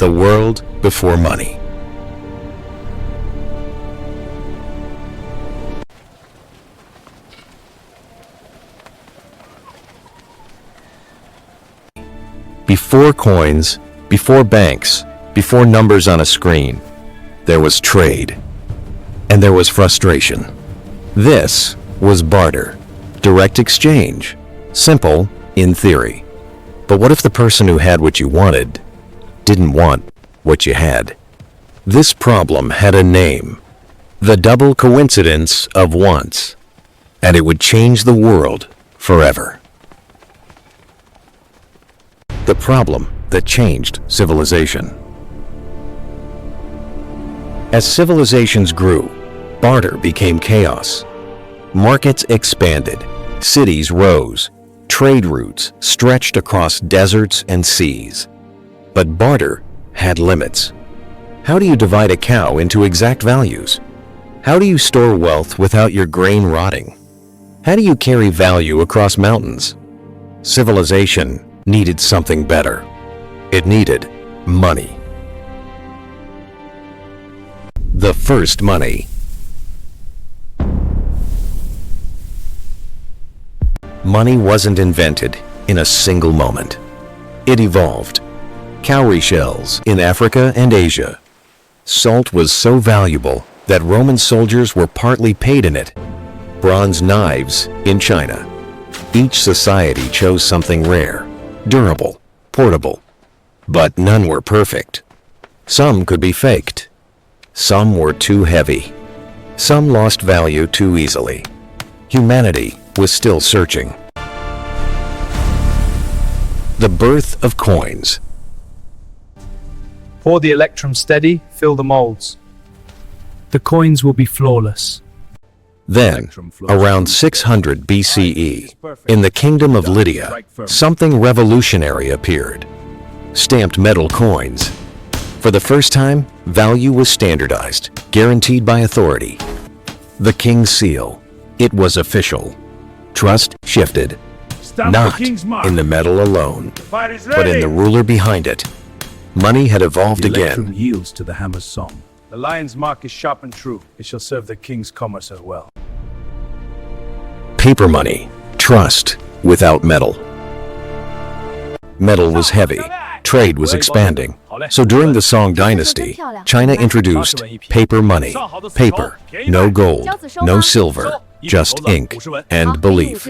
The world before money. Before coins, before banks, before numbers on a screen, there was trade. And there was frustration. This was barter. Direct exchange. Simple in theory. But what if the person who had what you wanted didn't want what you had? This problem had a name. The double coincidence of wants. And it would change the world forever. The problem that changed civilization. As civilizations grew, barter became chaos. Markets expanded, cities rose, trade routes stretched across deserts and seas. But barter had limits. How do you divide a cow into exact values? How do you store wealth without your grain rotting? How do you carry value across mountains? Civilization needed something better. It needed money. The first money. Money wasn't invented in a single moment. It evolved. Cowrie shells in Africa and Asia. Salt was so valuable that Roman soldiers were partly paid in it. Bronze knives in China. Each society chose something rare, durable, portable. But none were perfect. Some could be faked. Some were too heavy. Some lost value too easily. Humanity was still searching. The birth of coins. Pour the electrum steady, fill the molds. The coins will be flawless. Then, around 600 BCE, in the kingdom of Lydia, something revolutionary appeared. Stamped metal coins. For the first time, value was standardized, guaranteed by authority. The king's seal. It was official. Trust shifted. Not in the metal alone, but in the ruler behind it. Money had evolved again. Yields to the hammer's song. The lion's mark is sharp and true. It shall serve the king's commerce as well. Paper money. Trust without metal. Metal was heavy. Trade was expanding. So during the Song Dynasty, China introduced paper money. Paper, no gold, no silver, just ink and belief.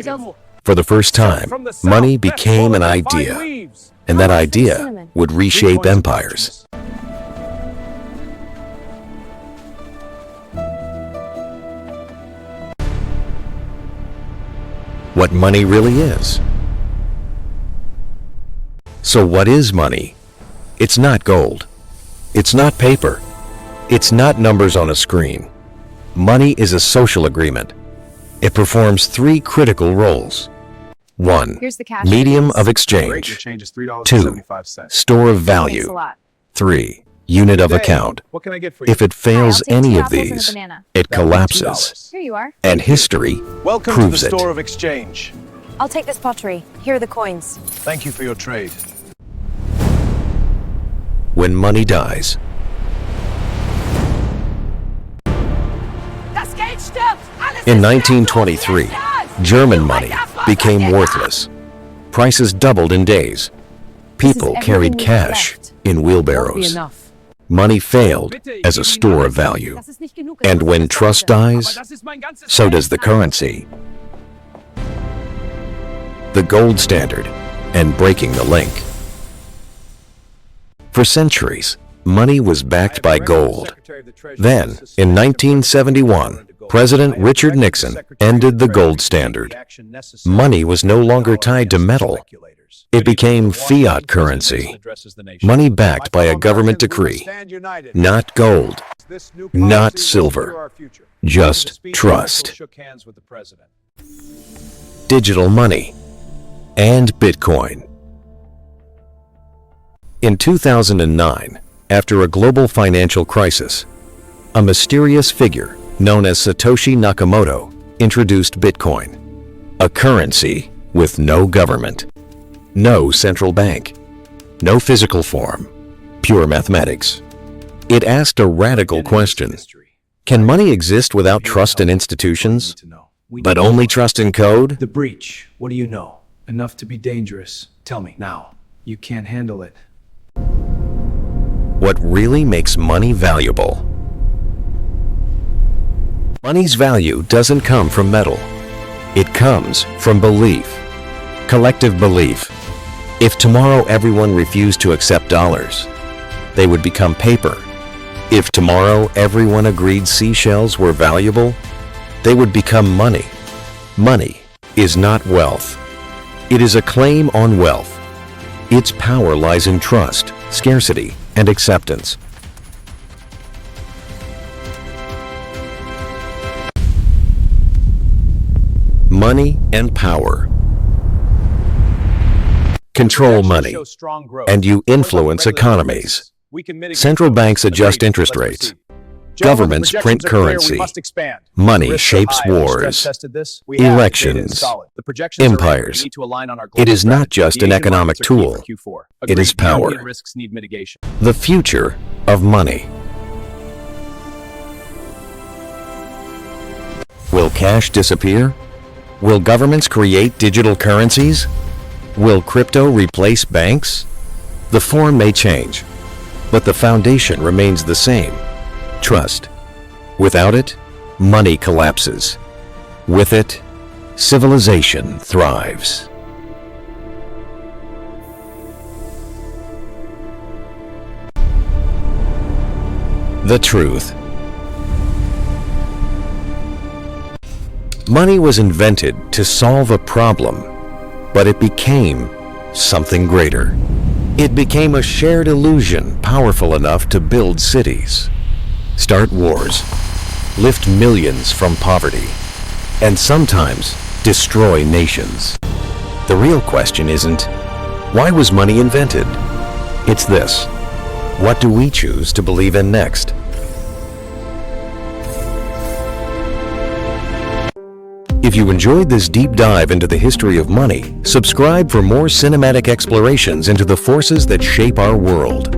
For the first time, money became an idea, and that idea would reshape empires. What money really is. So what is money? It's not gold. It's not paper. It's not numbers on a screen. Money is a social agreement. It performs three critical roles. 1. Medium of exchange. 2. Store of value. 3. Unit of account. If it fails any of these, it collapses. Here you are. And history Welcome proves to the it. store of exchange. I'll take this pottery. Here are the coins. Thank you for your trade. When money dies, in 1923, German money became worthless. Prices doubled in days. People carried cash in wheelbarrows. Money failed as a store of value. And when trust dies, so does the currency. The gold standard and breaking the link. For centuries, money was backed by gold. Then, in 1971, President Richard Nixon ended the gold standard. Money was no longer tied to metal. It became fiat currency. Money backed by a government decree. Not gold, not silver, just trust. Digital money and Bitcoin. In 2009, after a global financial crisis, a mysterious figure known as Satoshi Nakamoto introduced Bitcoin, a currency with no government, no central bank, no physical form, pure mathematics. It asked a radical question. Can money exist without trust in institutions, but only trust in code? The breach. What do you know? Enough to be dangerous. Tell me now. You can't handle it. What really makes money valuable? Money's value doesn't come from metal. It comes from belief. Collective belief. If tomorrow everyone refused to accept dollars, they would become paper. If tomorrow everyone agreed seashells were valuable, they would become money. Money is not wealth. It is a claim on wealth. Its power lies in trust, scarcity, and acceptance. Money and power. Control money, and you influence economies. Central banks adjust interest rates. Governments print currency. Money shapes wars, elections, empires. It is not just an economic tool. It is power. The future of money. Will cash disappear? Will governments create digital currencies? Will crypto replace banks? The form may change, but the foundation remains the same. Trust. Without it, money collapses. With it, civilization thrives. The truth. Money was invented to solve a problem, but it became something greater. It became a shared illusion powerful enough to build cities, start wars, lift millions from poverty, and sometimes destroy nations. The real question isn't, why was money invented? It's this: what do we choose to believe in next? If you enjoyed this deep dive into the history of money, subscribe for more cinematic explorations into the forces that shape our world.